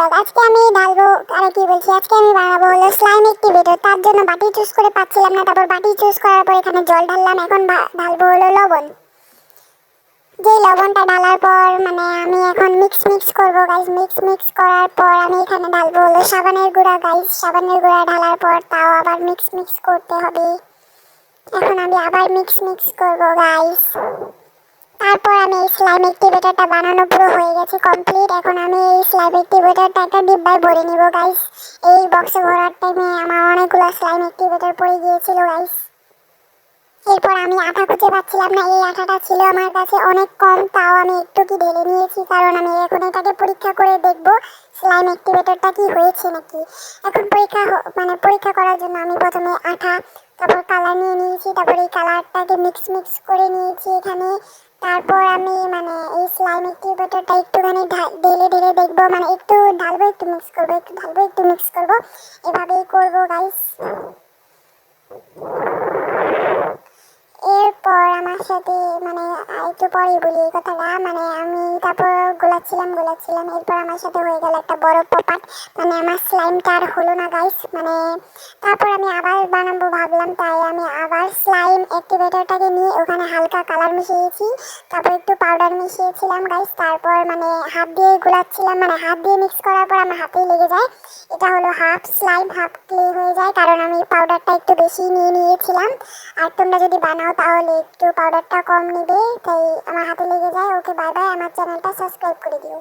Blog. আজকে আমি ঢালবো, আরে কি বলছি, আজকে আমি বানাবো হলো স্লাইম অ্যাক্টিভেটর। তার জন্য বাটি চুজ করে পাচ্ছিলাম না, তারপর বাটি চুজ করার পর এখানে জল ঢাললাম। এখন ঢালবো হলো লবণ। যে লবণটা ঢালার পর মানে আমি এখন মিক্স করবো গাইস। মিক্স করার পর আমি এখানে ঢালবো হলো সাবানের গুঁড়া গাইস। সাবানের গুঁড়া ঢালার পর তাও আবার মিক্স করতে হবে। এখন আমি আবার মিক্স করবো গাইস। তারপর আমি এই স্লাইম অ্যাক্টিভেটরটা বানানো পুরো হয়ে গেছে কমপ্লিট। এখন আমি এই স্লাইম অ্যাক্টিভেটরটা একটা ডিব্বায় ভরে নিব গাইস। এই বক্সে ভরার টাইমে আমার অনেকগুলো স্লাইম অ্যাক্টিভেটর পড়ে গিয়েছিল গাইস। এরপর আমি আঠা খুঁজে পাচ্ছিলাম না, এই আঠাটা ছিল আমার কাছে অনেক কম, তাও আমি একটু কি ঢেলে নিয়েছি, কারণ আমি এখন এটাকে পরীক্ষা করে দেখব স্লাইম অ্যাক্টিভেটরটা কি হয়েছে নাকি। এখন পরীক্ষা করার জন্য আমি প্রথমে আঠা, তারপর কালার নিয়ে নিয়েছি, তারপর এই কালারটাকে মিক্স করে নিয়েছি এখানে। তারপর আমি এই স্লাইম অ্যাক্টিভেটরটা একটুখানি ঢেলে দেখবো, একটু ঢালবো, একটু মিক্স করবো, একটু ঢালবো, একটু মিক্স করবো, এভাবেই করবো গাইস। এরপর আমার সাথে একটু পরে বলি এই কথাটা, আমি তারপর গোলাচ্ছিলাম। এরপর আমার সাথে হয়ে গেল একটা বড় পপাট, আমার স্লাইমটা আর হলো না গাইস। তারপর আমি আবার বানাবো ভাবলাম, তাই আমি আবার স্লাইম অ্যাক্টিভেটরটাকে নিয়ে ওখানে হালকা কালার মিশিয়েছি, তারপর একটু পাউডার মিশিয়েছিলাম গাইস। তারপর হাত দিয়ে গোলাচ্ছিলাম, হাত দিয়ে মিক্স করার পর আমার হাতেই লেগে যায়। এটা হলো হাফ স্লাইম হাফ ক্লে হয়ে যায়, কারণ আমি পাউডারটা একটু বেশি নিয়ে নিয়েছিলাম। আর তোমরা যদি বানাও তাহলে একটু পাউডারটা কম নেবে, তাই আমার হাতে লেগে যায়। ওকে বাই বাই, আমার চ্যানেলটা সাবস্ক্রাইব করে দিও।